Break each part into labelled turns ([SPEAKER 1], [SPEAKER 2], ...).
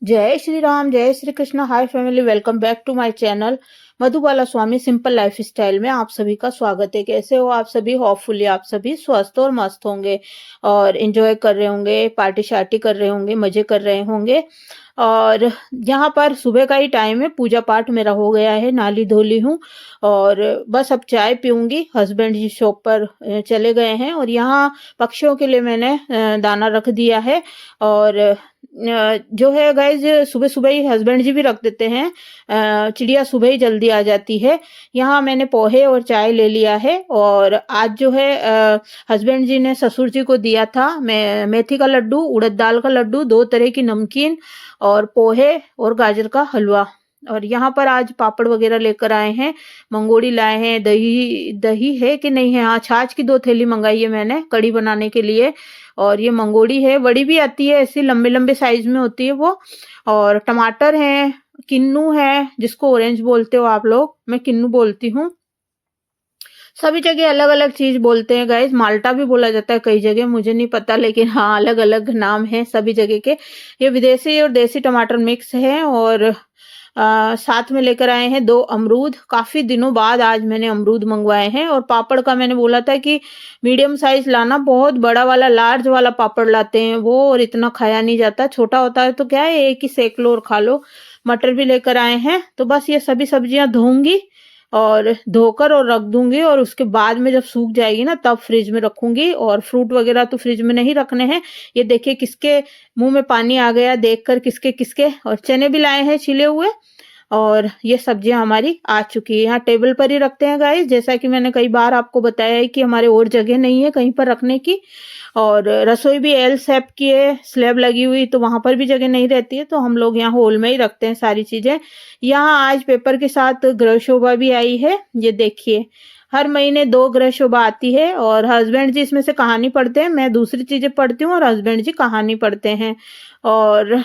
[SPEAKER 1] जय श्री राम, जय Shri Krishna. Hi family, welcome back to my channel Madhubala Swami simple life style में आप सभी का स्वागत है। कैसे हो आप सभी? होपफुली आप सभी स्वस्थ और मस्त होंगे और एंजॉय कर रहे होंगे, पार्टी शार्टी कर रहे होंगे, मजे कर रहे होंगे। और यहाँ पर सुबह का ही टाइम है, पूजा पाठ मेरा हो गया है, नाली धोली हूँ और बस अब चाय पीऊंगी। हस्बैंड जी शॉप पर चले गए हैं और यहाँ पक्षियों के लिए मैंने दाना रख दिया है। और जो है गाइज, सुबह सुबह ही हस्बैंड जी भी रख देते हैं। चिड़िया सुबह ही जल्दी आ जाती है। यहाँ मैंने पोहे और चाय ले लिया है और आज जो है हस्बैंड जी ने ससुर जी को दिया था मेथी का लड्डू, उड़द दाल का लड्डू, 2 तरह की नमकीन और पोहे और गाजर का हलवा। और यहाँ पर आज पापड़ वगैरह लेकर आए हैं, मंगोड़ी लाए हैं, दही दही है कि नहीं है, हाँ छाछ की 2 थैली मंगाई है मैंने कड़ी बनाने के लिए। और ये मंगोड़ी है, बड़ी भी आती है, ऐसी लंबे लंबे साइज में होती है वो। और टमाटर है, किन्नू है, जिसको ऑरेंज बोलते हो आप लोग, मैं किन्नू बोलती हूँ। सभी जगह अलग अलग चीज बोलते हैं गाइज। माल्टा भी बोला जाता है कई जगह, मुझे नहीं पता, लेकिन हाँ अलग अलग नाम है सभी जगह के। ये विदेशी और देसी टमाटर मिक्स है। और साथ में लेकर आए हैं 2 अमरूद। काफी दिनों बाद आज मैंने अमरूद मंगवाए हैं। और पापड़ का मैंने बोला था कि मीडियम साइज लाना, बहुत बड़ा वाला लार्ज वाला पापड़ लाते हैं वो, और इतना खाया नहीं जाता। छोटा होता है तो क्या है, एक ही सेक लो और खा लो। मटर भी लेकर आए हैं। तो बस ये सभी सब्जियां धोऊंगी और धोकर और रख दूंगी, और उसके बाद में जब सूख जाएगी ना तब फ्रिज में रखूंगी। और फ्रूट वगैरह तो फ्रिज में नहीं रखने हैं। ये देखिए किसके मुंह में पानी आ गया देखकर, किसके किसके। और चने भी लाए हैं छिले हुए। और ये सब्जियां हमारी आ चुकी है। यहाँ टेबल पर ही रखते हैं गाइस, जैसा कि मैंने कई बार आपको बताया है कि हमारे और जगह नहीं है कहीं पर रखने की। और रसोई भी एल शेप की है, स्लैब लगी हुई, तो वहां पर भी जगह नहीं रहती है, तो हम लोग यहाँ हॉल में ही रखते हैं सारी चीजें। यहाँ आज पेपर के साथ गृह शोभा भी आई है, ये देखिए। हर महीने 2 गृह शोभा आती है और हस्बैंड जी इसमें से कहानी पढ़ते हैं, मैं दूसरी चीजें पढ़ती हूँ और हस्बैंड जी कहानी पढ़ते हैं। और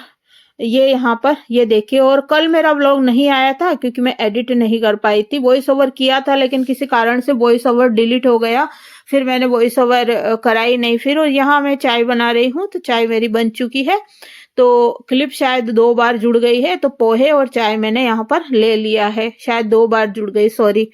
[SPEAKER 1] ये यहाँ पर ये देखिए। और कल मेरा व्लॉग नहीं आया था क्योंकि मैं एडिट नहीं कर पाई थी। वॉइस ओवर किया था लेकिन किसी कारण से वॉइस ओवर डिलीट हो गया, फिर मैंने वॉइस ओवर कराई नहीं फिर। और यहाँ मैं चाय बना रही हूँ, तो चाय मेरी बन चुकी है। तो क्लिप शायद 2 बार जुड़ गई है, तो पोहे और चाय मैंने यहाँ पर ले लिया है, शायद 2 बार जुड़ गई, सॉरी।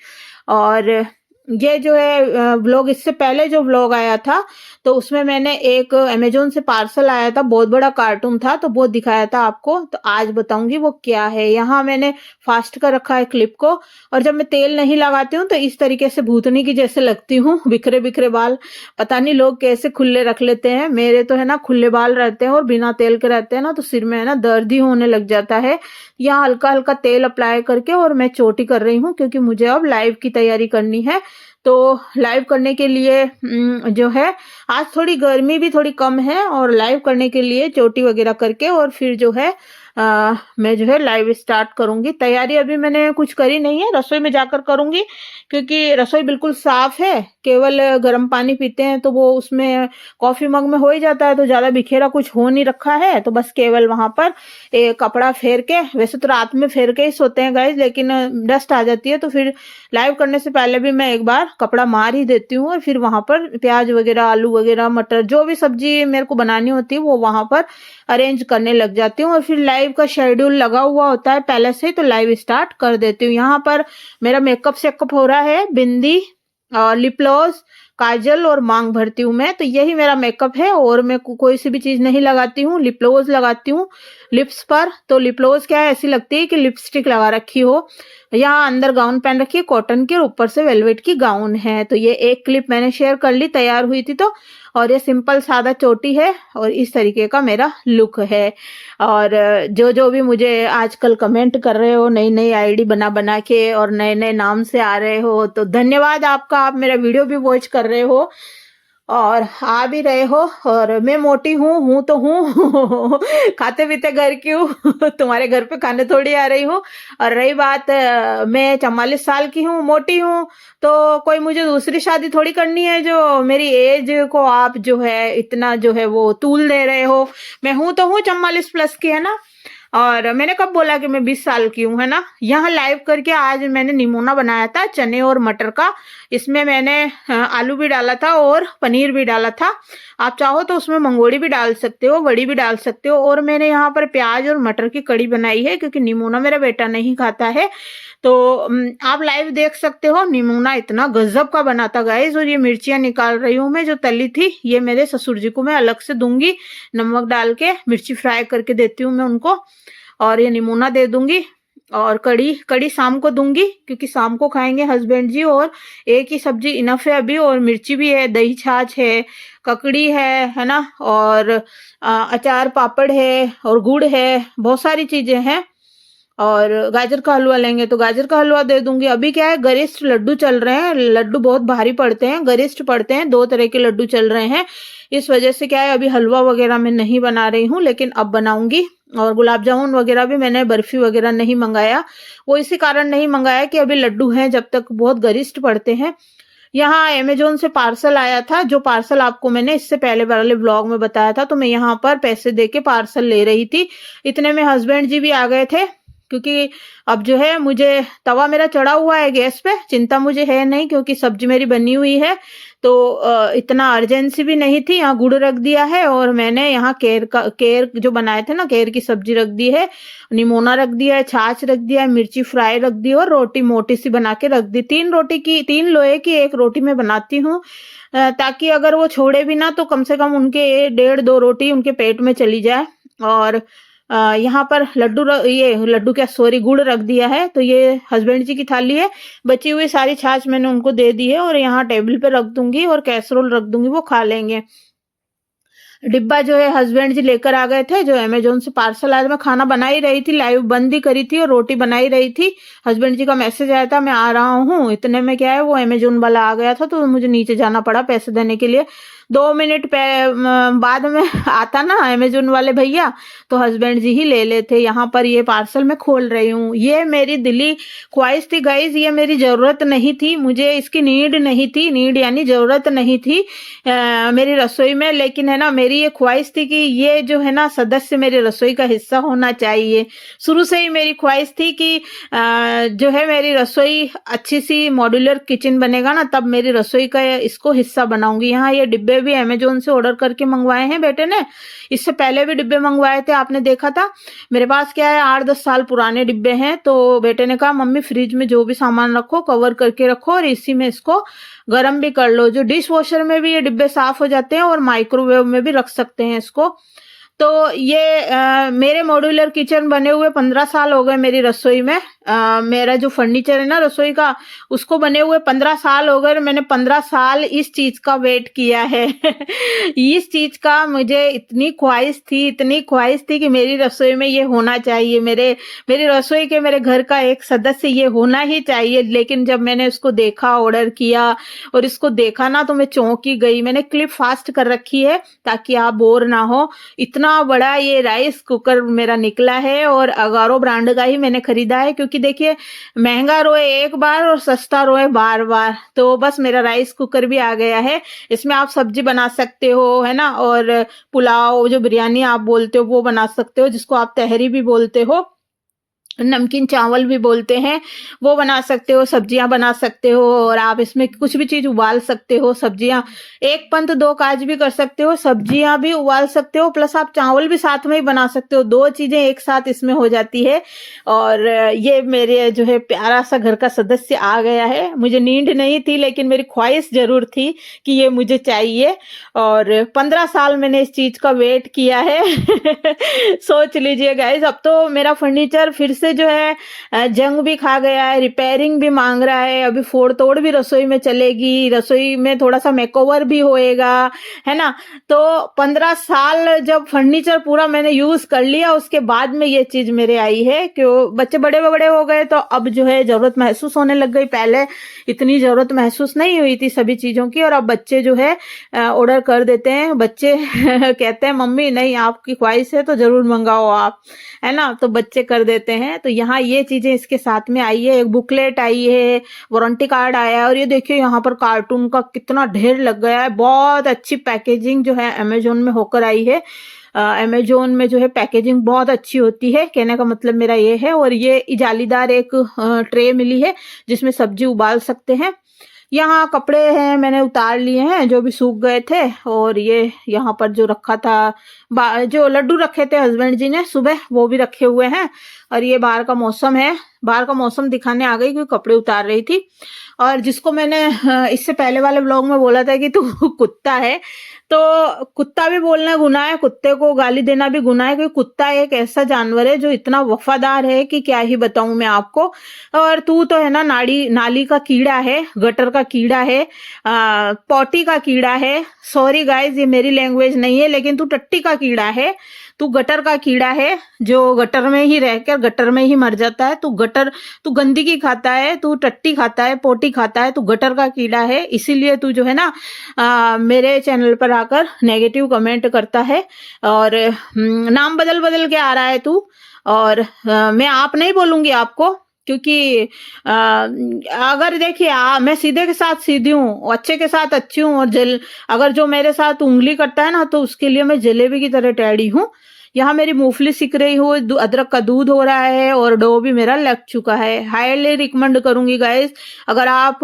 [SPEAKER 1] और ये जो है व्लॉग, इससे पहले जो व्लॉग आया था तो उसमें मैंने एक अमेजोन से पार्सल आया था, बहुत बड़ा कार्टून था, तो वो दिखाया था आपको। तो आज बताऊंगी वो क्या है। यहाँ मैंने फास्ट कर रखा है क्लिप को। और जब मैं तेल नहीं लगाती हूँ तो इस तरीके से भूतनी की जैसे लगती हूँ, बिखरे बिखरे बाल। पता नहीं लोग कैसे खुले रख लेते हैं, मेरे तो है ना खुले बाल रहते हैं और बिना तेल के रहते हैं ना, तो सिर में है ना दर्द ही होने लग जाता है। यहाँ हल्का हल्का तेल अप्लाई करके और मैं चोटी कर रही हूँ क्योंकि मुझे अब लाइव की तैयारी करनी है। तो लाइव करने के लिए जो है, आज थोड़ी गर्मी भी थोड़ी कम है, और लाइव करने के लिए चोटी वगैरह करके और फिर जो है मैं जो है लाइव स्टार्ट करूंगी। तैयारी अभी मैंने कुछ करी नहीं है, रसोई में जाकर करूंगी क्योंकि रसोई बिल्कुल साफ है। केवल गर्म पानी पीते हैं तो वो उसमें कॉफी मग में हो ही जाता है, तो ज्यादा बिखेरा कुछ हो नहीं रखा है। तो बस केवल वहां पर एक कपड़ा फेर के, वैसे तो रात में फेर के ही सोते हैं गाइज, लेकिन डस्ट आ जाती है तो फिर लाइव करने से पहले भी मैं एक बार कपड़ा मार ही देती हूँ। और फिर वहां पर प्याज वगैरह, आलू वगैरह, मटर, जो भी सब्जी मेरे को बनानी होती है वो वहां पर अरेंज करने लग जाती हूँ। और फिर लाइव का शेड्यूल लगा हुआ होता है पहले से, तो लाइव स्टार्ट कर देती हूँ। यहाँ पर मेरा मेकअप सेकअप हो रहा है, बिंदी और लिप ग्लॉस, काजल और मांग भरती हूँ मैं, तो यही मेरा मेकअप है। और मैं कोई सी भी चीज नहीं लगाती हूँ। लिप ग्लॉस लगाती हूँ लिप्स पर, तो लिप ग्लॉस क्या है, ऐसी लगती है कि लिपस्टिक लगा रखी हो। यहाँ अंदर गाउन पहन रखी है कॉटन की और ऊपर से वेलवेट की गाउन है। तो ये एक क्लिप मैंने शेयर कर ली, तैयार हुई थी तो। और ये सिंपल सादा चोटी है और इस तरीके का मेरा लुक है। और जो जो भी मुझे आजकल कमेंट कर रहे हो नई नई आईडी बना बना के और नए नए नाम से आ रहे हो, तो धन्यवाद आपका, आप मेरा वीडियो भी वॉच कर रहे हो और आ भी रहे हो। और मैं मोटी हूँ तो हूँ खाते पीते घर की हूँ तुम्हारे घर पे खाने थोड़ी आ रही हूँ। और रही बात, मैं 44 साल की हूँ, मोटी हूँ, तो कोई मुझे दूसरी शादी थोड़ी करनी है जो मेरी एज को आप जो है इतना जो है वो तूल दे रहे हो। मैं हूँ तो हूँ 44 प्लस की, है ना। और मैंने कब बोला कि मैं 20 साल की हूँ, है ना। यहाँ लाइव करके आज मैंने निमोना बनाया था चने और मटर का। इसमें मैंने आलू भी डाला था और पनीर भी डाला था। आप चाहो तो उसमें मंगोड़ी भी डाल सकते हो, बड़ी भी डाल सकते हो। और मैंने यहाँ पर प्याज और मटर की कड़ी बनाई है क्योंकि निमोना मेरा बेटा नहीं खाता है। तो आप लाइव देख सकते हो, निमोना इतना गजब का बना था गाइस। और ये मिर्चियां निकाल रही हूँ मैं जो तली थी, ये मेरे ससुर जी को मैं अलग से दूंगी, नमक डाल के मिर्ची फ्राई करके देती हूँ मैं उनको। और ये निमोना दे दूंगी। और कड़ी कड़ी शाम को दूंगी क्योंकि शाम को खाएंगे हस्बैंड जी। और एक ही सब्जी इनफ है अभी। और मिर्ची भी है, दही छाछ है, ककड़ी है ना, और अचार पापड़ है, और गुड़ है, बहुत सारी चीजें हैं। और गाजर का हलवा लेंगे तो गाजर का हलवा दे दूंगी। अभी क्या है, गरिष्ठ लड्डू चल रहे हैं, लड्डू बहुत भारी पड़ते हैं, गरिष्ठ पड़ते हैं, 2 तरह के लड्डू चल रहे हैं। इस वजह से क्या है, अभी हलवा वगैरह मैं नहीं बना रही हूँ, लेकिन अब बनाऊंगी। और गुलाब जामुन वगैरह भी मैंने, बर्फी वगैरह नहीं मंगाया, वो इसी कारण नहीं मंगाया कि अभी लड्डू हैं, जब तक बहुत गरिष्ठ पड़ते हैं। यहाँ अमेजोन से पार्सल आया था, जो पार्सल आपको मैंने इससे पहले वाले ब्लॉग में बताया था। तो मैं यहाँ पर पैसे दे के पार्सल ले रही थी, इतने में हस्बैंड जी भी आ गए थे। क्योंकि अब जो है, मुझे तवा मेरा चढ़ा हुआ है गैस पे, चिंता मुझे है नहीं क्योंकि सब्जी मेरी बनी हुई है। तो इतना अर्जेंसी भी नहीं थी। यहाँ गुड़ रख दिया है, और मैंने यहाँ केर जो बनाए थे ना, केर की सब्जी रख दी है, निमोना रख दिया है, छाछ रख दिया है, मिर्ची फ्राई रख दी, और रोटी मोटी सी बना के रख दी। 3 लोहे की 1 रोटी मैं बनाती हूँ, ताकि अगर वो छोड़े भी ना तो कम से कम उनके 1.5-2 रोटी उनके पेट में चली जाए। और यहाँ पर ये लड्डू क्या, सॉरी, गुड़ रख दिया है। तो ये हस्बैंड जी की थाली है, बची हुई सारी छाछ मैंने उनको दे दी है। और यहाँ टेबल पे रख दूंगी, और कैसरोल रख दूंगी, वो खा लेंगे। डिब्बा जो है हस्बैंड जी लेकर आ गए थे, जो अमेजोन से पार्सल आया था। मैं खाना बना ही रही थी, लाइव बंद ही करी थी, और रोटी बना ही रही थी। हस्बैंड जी का मैसेज आया था मैं आ रहा हूँ, इतने में क्या है, वो अमेजोन वाला आ गया था, तो मुझे नीचे जाना पड़ा पैसे देने के लिए। 2 मिनट बाद में आता ना अमेजोन वाले भैया, तो हस्बैंड जी ही ले लेते। यहाँ पर ये पार्सल मैं खोल रही हूँ। ये मेरी दिली ख्वाहिश थी गाइज, ये मेरी जरूरत नहीं थी, मुझे इसकी नीड नहीं थी, नीड यानी जरूरत नहीं थी मेरी रसोई में। लेकिन है ना, मेरी ये ख्वाहिश थी कि ये जो है ना सदस्य मेरी रसोई का हिस्सा होना चाहिए। शुरू से ही मेरी ख्वाहिश थी कि जो है मेरी रसोई अच्छी सी मॉड्यूलर किचन बनेगा ना, तब मेरी रसोई का इसको हिस्सा बनाऊंगी। यहाँ ये डिब्बे भी अमेजोन से ऑर्डर करके मंगवाए हैं बेटे ने, इससे पहले भी डिब्बे मंगवाए थे, आपने देखा था। मेरे पास क्या है, 8-10 साल पुराने डिब्बे हैं। तो बेटे ने कहा मम्मी फ्रिज में जो भी सामान रखो कवर करके रखो, और इसी में इसको गर्म भी कर लो। जो डिश वॉशर में भी ये डिब्बे साफ हो जाते हैं, और माइक्रोवेव में भी रख सकते हैं इसको। तो ये मेरे मॉड्यूलर किचन बने हुए 15 साल हो गए मेरी रसोई में। मेरा जो फर्नीचर है ना रसोई का, उसको बने हुए 15 साल हो गए। मैंने 15 साल इस चीज का वेट किया है इस चीज का मुझे इतनी ख्वाहिश थी कि मेरी रसोई में ये होना चाहिए, मेरी रसोई के, मेरे घर का एक सदस्य ये होना ही चाहिए। लेकिन जब मैंने उसको देखा, ऑर्डर किया और इसको देखा ना, तो मैं चौंकी गई। मैंने क्लिप फास्ट कर रखी है ताकि आप बोर ना हो। इतना बड़ा ये राइस कुकर मेरा निकला है, और अगारो ब्रांड का ही मैंने खरीदा है, क्योंकि देखिए महंगा रोए एक बार और सस्ता रोए बार बार। तो बस मेरा राइस कुकर भी आ गया है। इसमें आप सब्जी बना सकते हो, है ना, और पुलाव, जो बिरयानी आप बोलते हो वो बना सकते हो, जिसको आप तहरी भी बोलते हो, नमकीन चावल भी बोलते हैं, वो बना सकते हो, सब्जियां बना सकते हो। और आप इसमें कुछ भी चीज उबाल सकते हो, सब्जियां 1 पंथ 2 काज भी कर सकते हो, सब्जियां भी उबाल सकते हो, प्लस आप चावल भी साथ में ही बना सकते हो। 2 चीजें एक साथ इसमें हो जाती है। और ये मेरे जो है प्यारा सा घर का सदस्य आ गया है। मुझे नींद नहीं थी, लेकिन मेरी ख्वाहिश जरूर थी कि ये मुझे चाहिए। और 15 साल मैंने इस चीज का वेट किया है सोच लीजिए गाइस, अब तो मेरा फर्नीचर फिर से जो है जंग भी खा गया है, रिपेयरिंग भी मांग रहा है। अभी फोड़ तोड़ भी रसोई में चलेगी, रसोई में थोड़ा सा मेकओवर भी होएगा, है ना। तो 15 साल जब फर्नीचर पूरा मैंने यूज कर लिया, उसके बाद में ये चीज मेरे आई है। क्यों, बच्चे बड़े बड़े हो गए, तो अब जो है जरूरत महसूस होने लग गई। पहले इतनी जरूरत महसूस नहीं हुई थी सभी चीजों की, और अब बच्चे जो है ऑर्डर कर देते हैं। बच्चे कहते हैं मम्मी नहीं, आपकी ख्वाहिश है तो जरूर मंगाओ आप, है ना, तो बच्चे कर देते हैं। तो यहाँ ये चीजें इसके साथ में आई है, एक बुकलेट आई है, वारंटी कार्ड आया है, और ये देखिए यहाँ पर कार्टून का कितना ढेर लग गया है। बहुत अच्छी पैकेजिंग जो है अमेजोन में होकर आई है। अमेजोन में जो है पैकेजिंग बहुत अच्छी होती है, कहने का मतलब मेरा ये है। और ये जालीदार एक ट्रे मिली है जिसमें सब्जी उबाल सकते हैं। यहाँ कपड़े हैं मैंने उतार लिए हैं जो भी सूख गए थे, और ये यहाँ पर जो रखा था, जो लड्डू रखे थे हस्बैंड जी ने सुबह, वो भी रखे हुए हैं। और ये बाहर का मौसम है, बाहर का मौसम दिखाने आ गई क्योंकि कपड़े उतार रही थी। और जिसको मैंने इससे पहले वाले ब्लॉग में बोला था कि तू कुत्ता है, तो कुत्ता भी बोलना गुनाह है, कुत्ते को गाली देना भी गुनाह है, क्योंकि कुत्ता एक ऐसा जानवर है जो इतना वफादार है कि क्या ही बताऊं मैं आपको। और तू तो है ना नाली का कीड़ा है, गटर का कीड़ा है, पॉटी का कीड़ा है। सॉरी गाइज, ये मेरी लैंग्वेज नहीं है, लेकिन तू टट्टी का कीड़ा है, तू गटर का कीड़ा है जो गटर में ही रहकर गटर में ही मर जाता है। तू गंदगी खाता है, तू टट्टी खाता है, पोटी खाता है, तू गटर का कीड़ा है। इसीलिए तू जो है ना मेरे चैनल पर आकर नेगेटिव कमेंट करता है, और नाम बदल बदल के आ रहा है तू। और मैं आप नहीं बोलूंगी आपको, क्योंकि अगर देखिए मैं सीधे के साथ सीधी हूँ, अच्छे के साथ अच्छी हूँ, और अगर जो मेरे साथ उंगली करता है ना, तो उसके लिए मैं जलेबी की तरह टेढ़ी हूँ। यहाँ मेरी मूंगफली सिक रही हो, अदरक का दूध हो रहा है, और डो भी मेरा लग चुका है। हाईली रिकमेंड करूंगी गाइस, अगर आप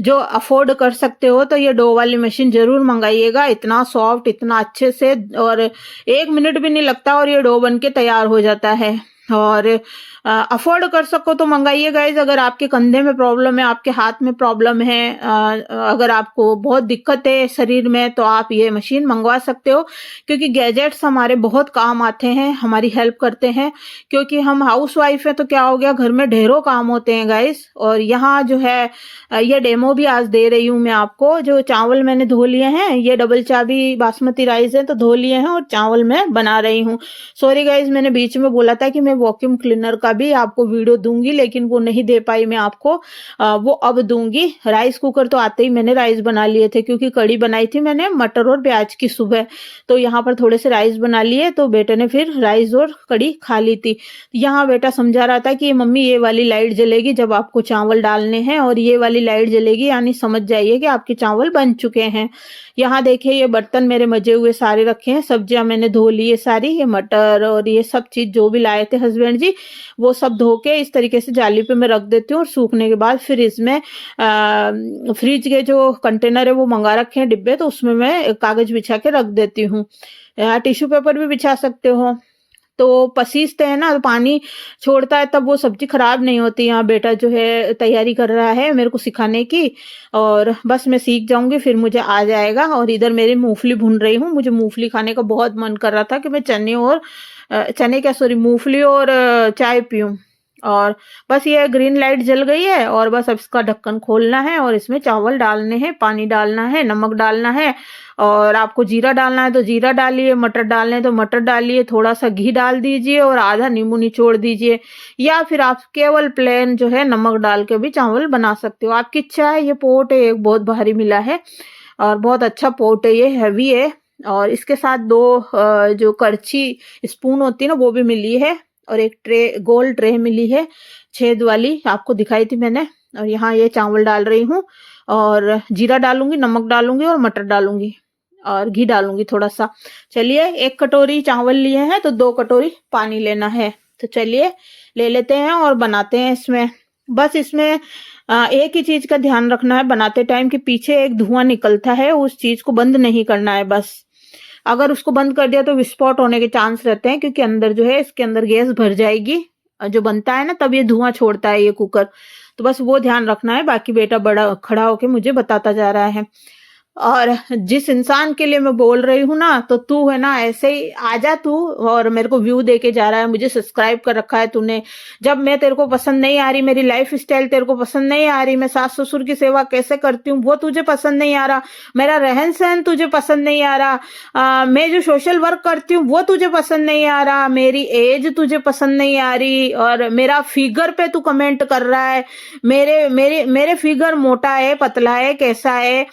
[SPEAKER 1] जो अफोर्ड कर सकते हो तो ये डो वाली मशीन जरूर मंगाइएगा। इतना सॉफ्ट, इतना अच्छे से, और 1 मिनट भी नहीं लगता और ये डो बन के तैयार हो जाता है। और अफोर्ड कर सको तो मंगाइए गाइज। अगर आपके कंधे में प्रॉब्लम है, आपके हाथ में प्रॉब्लम है, अगर आपको बहुत दिक्कत है शरीर में, तो आप ये मशीन मंगवा सकते हो, क्योंकि गैजेट्स हमारे बहुत काम आते हैं, हमारी हेल्प करते हैं। क्योंकि हम हाउस वाइफ है तो क्या हो गया, घर में ढेरों काम होते हैं गाइज। और यहाँ जो है ये डेमो भी आज दे रही हूँ मैं आपको। जो चावल मैंने धो लिए हैं, ये डबल चाबी बासमती राइस है, तो धो लिए हैं और चावल मैं बना रही हूँ। सॉरी गाइज, मैंने बीच में बोला था कि मैं वैक्यूम क्लीनर का भी आपको वीडियो दूंगी, लेकिन वो नहीं दे पाई मैं आपको, वो अब दूंगी। राइस कुकर तो आते ही मैंने राइस बना लिए थे, क्योंकि कड़ी बनाई थी मैंने मटर और प्याज की सुबह, तो यहाँ पर थोड़े से राइस बना लिए, तो बेटे ने फिर राइस और कड़ी खा ली थी। यहाँ बेटा समझा रहा था कि मम्मी ये वाली लाइट जलेगी जब आपको चावल डालने हैं, और ये वाली लाइट जलेगी, यानी समझ जाइए कि आपके चावल बन चुके हैं। यहाँ देखिए ये बर्तन मेरे मजे हुए सारे रखे हैं, सब्जियां मैंने धो ली है सारी, ये मटर और ये सब चीज जो भी लाए थे हस्बैंड जी, वो सब धो के इस तरीके से जाली पे मैं रख देती हूँ। और सूखने के बाद फिर इसमें फ्रिज के जो कंटेनर है वो मंगा रखे हैं डिब्बे, तो उसमें मैं कागज बिछा के रख देती हूँ। टिश्यू पेपर भी बिछा सकते हो। तो पसीजते हैं ना, तो पानी छोड़ता है, तब वो सब्जी खराब नहीं होती। यहाँ बेटा जो है तैयारी कर रहा है मेरे को सिखाने की, और बस मैं सीख जाऊंगी फिर मुझे आ जाएगा। और इधर मेरी मूंगफली भून रही हूँ, मुझे मूंगफली खाने का बहुत मन कर रहा था कि मैं मूंगफली और चाय पीऊं। और बस ये ग्रीन लाइट जल गई है, और बस अब इसका ढक्कन खोलना है, और इसमें चावल डालने हैं, पानी डालना है, नमक डालना है, और आपको जीरा डालना है तो जीरा डालिए, मटर डालने हैं तो मटर डालिए, थोड़ा सा घी डाल दीजिए, और आधा नींबू निचोड़ दीजिए, या फिर आप केवल प्लेन जो है नमक डाल के भी चावल बना सकते हो, आपकी इच्छा है। ये पोट है, एक बहुत भारी मिला है, और बहुत अच्छा पोट है, ये हैवी है। और इसके साथ 2 जो करछी स्पून होती है ना, वो भी मिली है, और एक गोल ट्रे मिली है छेद वाली, आपको दिखाई थी मैंने। और यहाँ ये चावल डाल रही हूँ, और जीरा डालूंगी, नमक डालूंगी, और मटर डालूंगी, और घी डालूंगी थोड़ा सा। चलिए 1 कटोरी चावल लिए हैं तो 2 कटोरी पानी लेना है, तो चलिए ले लेते हैं और बनाते हैं इसमें। बस इसमें एक ही चीज का ध्यान रखना है बनाते टाइम, कि पीछे एक धुआं निकलता है, उस चीज को बंद नहीं करना है बस। अगर उसको बंद कर दिया तो विस्फोट होने के चांस रहते हैं, क्योंकि अंदर जो है इसके अंदर गैस भर जाएगी, जो बनता है ना तब ये धुआं छोड़ता है ये कुकर। तो बस वो ध्यान रखना है, बाकी बेटा बड़ा खड़ा होके मुझे बताता जा रहा है। और जिस इंसान के लिए मैं बोल रही हूँ ना, तो तू है ना ऐसे ही आजा तू, और मेरे को व्यू दे के जा रहा है, मुझे सब्सक्राइब कर रखा है तूने। जब मैं तेरे को पसंद नहीं आ रही, मेरी लाइफ स्टाइल तेरे को पसंद नहीं आ रही, मैं सास ससुर की सेवा कैसे करती हूँ वो तुझे पसंद नहीं आ रहा, मेरा रहन सहन तुझे पसंद नहीं आ रहा, मैं जो सोशल वर्क करती हूँ वो तुझे पसंद नहीं आ रहा, मेरी एज तुझे पसंद नहीं आ रही, और मेरा फिगर पे तू कमेंट कर रहा है, मेरे फिगर मोटा है, पतला है, कैसा है,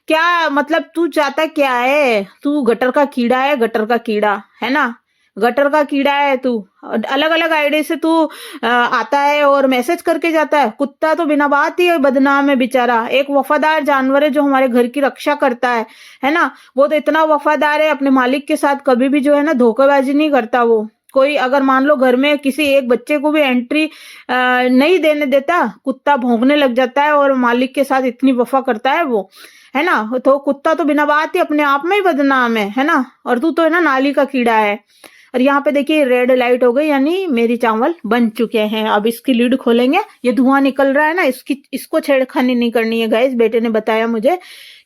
[SPEAKER 1] क्या मतलब तू चाहता क्या है? तू गटर का कीड़ा है, गटर का कीड़ा है ना, गटर का कीड़ा है तू। अलग अलग आईडी से तू आता है और मैसेज करके जाता है। कुत्ता तो बिना बात ही बदनाम है बेचारा, एक वफादार जानवर है जो हमारे घर की रक्षा करता है ना। वो तो इतना वफादार है, अपने मालिक के साथ कभी भी जो है ना धोखेबाजी नहीं करता वो। कोई अगर मान लो घर में किसी एक बच्चे को भी एंट्री नहीं देने देता, कुत्ता भौंकने लग जाता है और मालिक के साथ इतनी वफा करता है वो, है ना। तो कुत्ता तो बिना बात ही अपने आप में ही बदनाम है ना। और तू तो है ना नाली का कीड़ा है। और यहाँ पे देखिए रेड लाइट हो गई, यानी मेरी चावल बन चुके हैं। अब इसकी लीड खोलेंगे। ये धुआं निकल रहा है ना, इसको छेड़खानी नहीं करनी है गाइस। बेटे ने बताया मुझे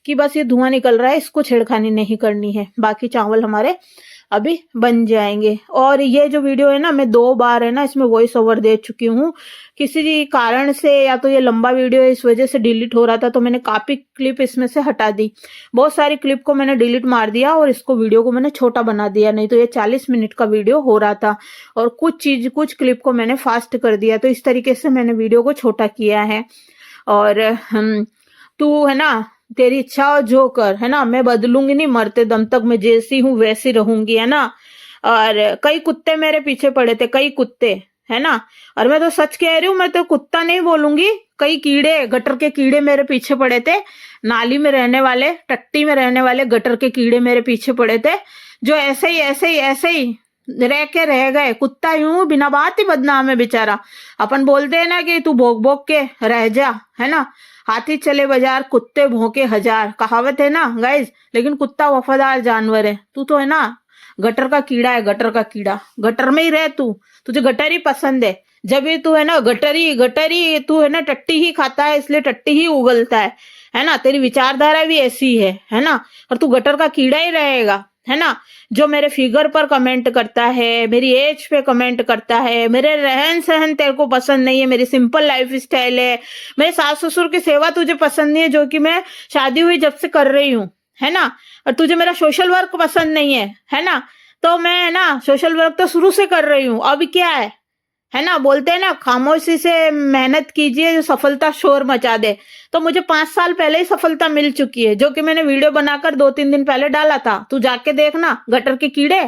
[SPEAKER 1] कि बस ये धुआं निकल रहा है, इसको छेड़खानी नहीं करनी है। बाकी चावल हमारे अभी बन जाएंगे। और ये जो वीडियो है ना, मैं 2 बार है ना इसमें वॉइस ओवर दे चुकी हूँ। किसी कारण से या तो ये लंबा वीडियो इस वजह से डिलीट हो रहा था, तो मैंने काफी क्लिप इसमें से हटा दी। बहुत सारी क्लिप को मैंने डिलीट मार दिया और इसको वीडियो को मैंने छोटा बना दिया, नहीं तो ये 40 मिनट का वीडियो हो रहा था। और कुछ क्लिप को मैंने फास्ट कर दिया, तो इस तरीके से मैंने वीडियो को छोटा किया है। और तू है ना, तेरी इच्छा हो जो कर, है ना। मैं बदलूंगी नहीं, मरते दम तक मैं जैसी हूँ वैसी रहूंगी, है ना। और कई कुत्ते मेरे पीछे पड़े थे, कई कुत्ते, है ना। और मैं तो सच कह रही हूँ, मैं तो कुत्ता नहीं बोलूंगी, कई कीड़े, गटर के कीड़े मेरे पीछे पड़े थे। नाली में रहने वाले, टट्टी में रहने वाले गटर के कीड़े मेरे पीछे पड़े थे, जो ऐसे ही रह के रह गए। कुत्ता यूं बिना बात ही बदनाम है बेचारा। अपन बोलते हैं ना कि तू भोग भोग के रह जा, है ना। हाथी चले बाजार, कुत्ते भौंके हजार, कहावत है ना गाइज। लेकिन कुत्ता वफादार जानवर है। तू तो है ना गटर का कीड़ा है, गटर का कीड़ा। गटर में ही रह तू, तुझे गटर ही पसंद है। जब भी तू है ना गटरी तू है ना, टट्टी ही खाता है, इसलिए टट्टी ही उगलता है ना। तेरी विचारधारा भी ऐसी है ना। और तू गटर का कीड़ा ही रहेगा, है ना। जो मेरे फिगर पर कमेंट करता है, मेरी एज पे कमेंट करता है, मेरे रहन सहन तेरे को पसंद नहीं है, मेरी सिंपल लाइफ स्टाइल है, मेरे सास ससुर की सेवा तुझे पसंद नहीं है, जो कि मैं शादी हुई जब से कर रही हूँ, है ना। और तुझे मेरा सोशल वर्क पसंद नहीं है ना। तो मैं है ना सोशल वर्क तो शुरू से कर रही हूँ, अब क्या है ना। बोलते हैं ना खामोशी से मेहनत कीजिए, जो सफलता शोर मचा दे। तो मुझे 5 साल पहले ही सफलता मिल चुकी है, जो कि मैंने वीडियो बनाकर 2-3 दिन पहले डाला था। तू जाके देखना, गटर के कीड़े,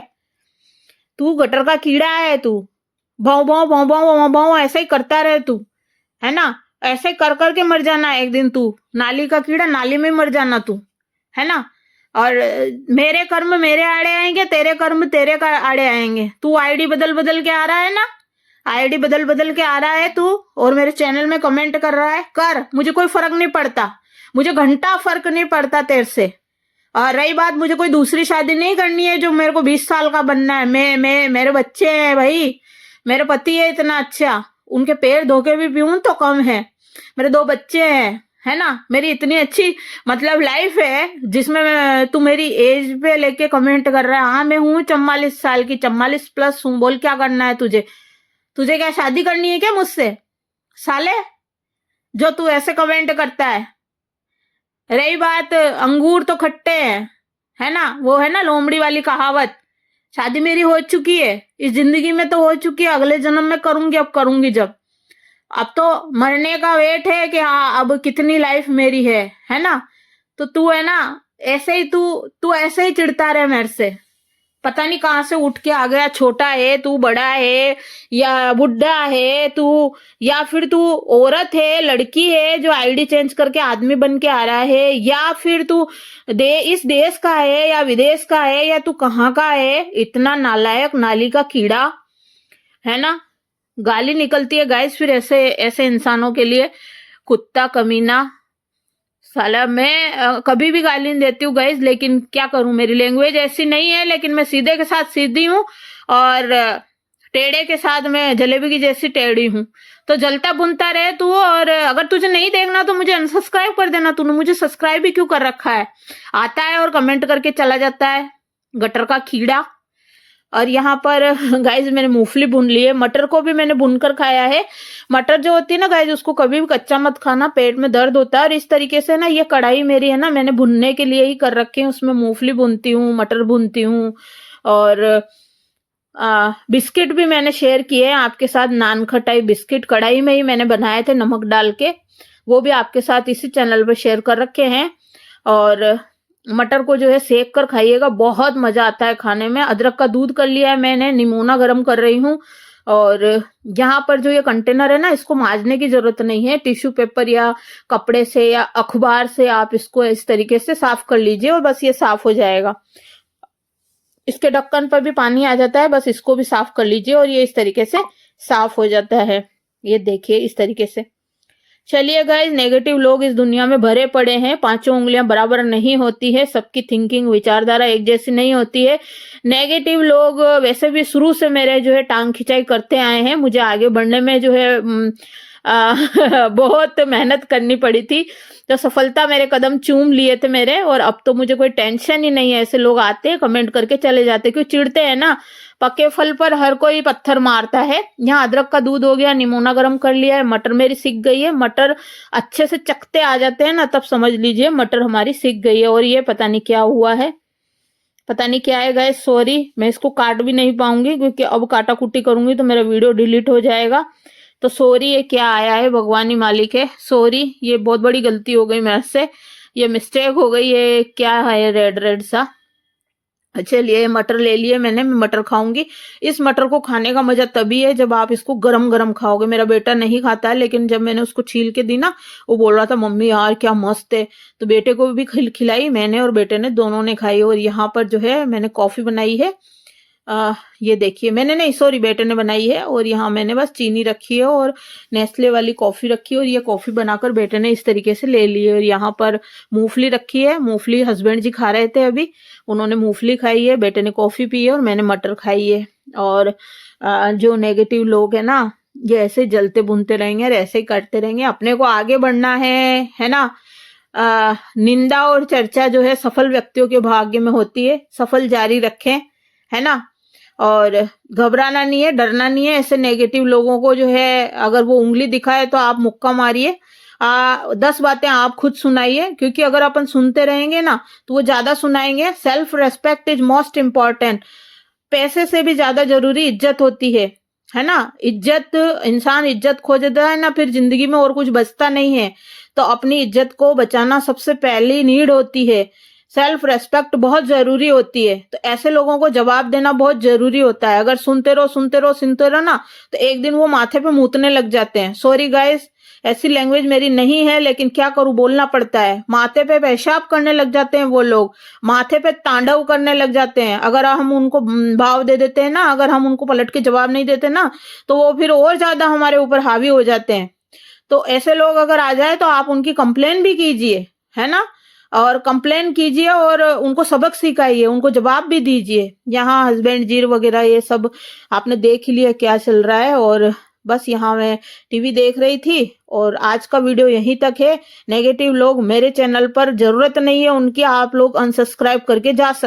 [SPEAKER 1] तू गटर का कीड़ा है। तू भाव भाव भाव भाव भाव ऐसे ही करता रहे तू, है ना। ऐसे कर करके मर जाना एक दिन तू, नाली का कीड़ा, नाली में मर जाना तू, है ना। और मेरे कर्म मेरे आड़े आएंगे, तेरे कर्म तेरे आड़े आएंगे। तू आईडी बदल बदल के आ रहा है ना, आईडी बदल बदल के आ रहा है तू, और मेरे चैनल में कमेंट कर रहा है, कर, मुझे कोई फर्क नहीं पड़ता, मुझे घंटा फर्क नहीं पड़ता तेरे से। और रही बात, मुझे कोई दूसरी शादी नहीं करनी है जो मेरे को 20 साल का बनना है। मैं मेरे बच्चे हैं भाई, मेरे पति है इतना अच्छा, उनके पैर धो के भी पीऊं तो कम है। मेरे 2 बच्चे हैं, है ना। मेरी इतनी अच्छी मतलब लाइफ है, जिसमें तू मेरी एज पे लेके कमेंट कर रहा है। हाँ, मैं हूँ 44 साल की, 44 प्लस हूँ। बोल क्या करना है तुझे? तुझे क्या शादी करनी है क्या मुझसे साले, जो तू ऐसे कमेंट करता है? रही बात, अंगूर तो खट्टे हैं, है ना। वो है ना लोमड़ी वाली कहावत। शादी मेरी हो चुकी है, इस जिंदगी में तो हो चुकी है, अगले जन्म में करूंगी, अब करूंगी जब। अब तो मरने का वेट है कि हाँ अब कितनी लाइफ मेरी है ना। तो तू है ना ऐसे ही, तू ऐसे ही चिढ़ता रहे मेरे से। पता नहीं कहाँ से उठ के आ गया, छोटा है तू, बड़ा है या बुढ़ा है तू, या फिर तू औरत है, लड़की है जो आईडी चेंज करके आदमी बन के आ रहा है, या फिर तू इस देश का है या विदेश का है, या तू कहाँ का है। इतना नालायक, नाली का कीड़ा, है ना। गाली निकलती है गाइस फिर ऐसे ऐसे इंसानों के लिए, कुत्ता कमीना साला। मैं कभी भी गाली नहीं देती हूँ गाइस, लेकिन क्या करूं, मेरी लैंग्वेज ऐसी नहीं है। लेकिन मैं सीधे के साथ सीधी हूँ और टेढ़े के साथ मैं जलेबी की जैसी टेढ़ी हूँ। तो जलता बुनता रहे तू, और अगर तुझे नहीं देखना तो मुझे अनसब्सक्राइब कर देना। तूने मुझे सब्सक्राइब भी क्यों कर रखा है? आता है और कमेंट करके चला जाता है, गटर का कीड़ा। और यहाँ पर गाइज मैंने मूंगफली भून ली है, मटर को भी मैंने भूनकर खाया है। मटर जो होती है ना गाइज, उसको कभी भी कच्चा मत खाना, पेट में दर्द होता है। और इस तरीके से ना ये कढ़ाई मेरी है ना, मैंने भुनने के लिए ही कर रखी है। उसमें मूंगफली भूनती हूँ, मटर भूनती हूँ, और बिस्किट भी मैंने शेयर किए हैं आपके साथ। नान खटाई बिस्किट कढ़ाई में ही मैंने बनाए थे नमक डाल के, वो भी आपके साथ इसी चैनल पर शेयर कर रखे हैं। और मटर को जो है सेक कर खाइएगा, बहुत मजा आता है खाने में। अदरक का दूध कर लिया है मैंने, निमोना गर्म कर रही हूँ। और यहाँ पर जो ये कंटेनर है ना, इसको मांजने की जरूरत नहीं है। टिश्यू पेपर या कपड़े से या अखबार से आप इसको इस तरीके से साफ कर लीजिए और बस ये साफ हो जाएगा। इसके ढक्कन पर भी पानी आ जाता है, बस इसको भी साफ कर लीजिए और ये इस तरीके से साफ हो जाता है। ये देखिए इस तरीके से। चलिए गाइस, नेगेटिव लोग इस दुनिया में भरे पड़े हैं, पांचों उंगलियां बराबर नहीं होती है, सबकी थिंकिंग विचारधारा एक जैसी नहीं होती है। नेगेटिव लोग वैसे भी शुरू से मेरे जो है टांग खिंचाई करते आए हैं, मुझे आगे बढ़ने में जो है बहुत मेहनत करनी पड़ी थी, तो सफलता मेरे कदम चूम लिए थे मेरे, और अब तो मुझे कोई टेंशन ही नहीं है। ऐसे लोग आते हैं कमेंट करके चले जाते, क्यों चिढ़ते हैं ना, पके फल पर हर कोई पत्थर मारता है। यहाँ अदरक का दूध हो गया, निमोना गर्म कर लिया है, मटर मेरी सिक गई है। मटर अच्छे से चखते आ जाते हैं ना, तब समझ लीजिए मटर हमारी सिक गई है। और ये पता नहीं क्या हुआ है, पता नहीं क्या है गाइस, सॉरी। मैं इसको काट भी नहीं पाऊंगी क्योंकि अब काटा कुटी करूंगी तो मेरा वीडियो डिलीट हो जाएगा। तो सॉरी, ये क्या आया है, भगवान ही मालिक है। सॉरी, ये बहुत बड़ी गलती हो गई मेरे से, ये मिस्टेक हो गई। ये क्या है रेड रेड सा। चलिए मटर ले लिए मैंने, मैं मटर खाऊंगी। इस मटर को खाने का मजा तभी है जब आप इसको गरम गरम खाओगे। मेरा बेटा नहीं खाता है, लेकिन जब मैंने उसको छील के दी ना, वो बोल रहा था मम्मी यार क्या मस्त है। तो बेटे को भी खिलाई मैंने, और बेटे ने, दोनों ने खाई। और यहाँ पर जो है मैंने कॉफी बनाई है, ये देखिए, मैंने नहीं, सॉरी, बेटे ने बनाई है। और यहाँ मैंने बस चीनी रखी है और नेस्ले वाली कॉफी रखी है, और ये कॉफी बनाकर बेटे ने इस तरीके से ले ली है। और यहाँ पर मूंगफली रखी है, मूंगफली हस्बैंड जी खा रहे थे अभी, उन्होंने मूंगफली खाई है, बेटे ने कॉफी पी है और मैंने मटर खाई है। और जो नेगेटिव लोग है ना, ये ऐसे जलते बुनते रहेंगे और ऐसे ही करते रहेंगे। अपने को आगे बढ़ना है ना। निंदा और चर्चा जो है सफल व्यक्तियों के भाग्य में होती है, सफल जारी रखें, है ना। और घबराना नहीं है, डरना नहीं है। ऐसे नेगेटिव लोगों को जो है अगर वो उंगली दिखाए तो आप मुक्का मारिए, 10 बातें आप खुद सुनाइए, क्योंकि अगर अपन सुनते रहेंगे ना तो वो ज्यादा सुनाएंगे। Self respect is most important. पैसे से भी ज्यादा जरूरी इज्जत होती है ना। इज्जत, इंसान इज्जत खो जाता है ना, फिर जिंदगी में और कुछ बचता नहीं है। तो अपनी इज्जत को बचाना सबसे पहली नीड होती है। सेल्फ रेस्पेक्ट बहुत जरूरी होती है, तो ऐसे लोगों को जवाब देना बहुत जरूरी होता है। अगर सुनते रहो ना, तो एक दिन वो माथे पे मूतने लग जाते हैं। सॉरी गाइस, ऐसी लैंग्वेज मेरी नहीं है, लेकिन क्या करूं, बोलना पड़ता है। माथे पे पेशाब करने लग जाते हैं वो लोग, माथे पे तांडव करने लग जाते हैं। अगर हम उनको भाव दे देते हैं ना, अगर हम उनको पलट के जवाब नहीं देते ना, तो वो फिर और ज्यादा हमारे ऊपर हावी हो जाते हैं। तो ऐसे लोग अगर आ जाए तो आप उनकी कंप्लेन भी कीजिए, है ना, और कंप्लेन कीजिए और उनको सबक सिखाइए, उनको जवाब भी दीजिए। यहाँ हस्बैंड जी वगैरह ये सब आपने देख ही लिया क्या चल रहा है। और बस यहाँ मैं टीवी देख रही थी, और आज का वीडियो यहीं तक है। नेगेटिव लोग मेरे चैनल पर जरूरत नहीं है उनकी, आप लोग अनसब्सक्राइब करके जा सकते।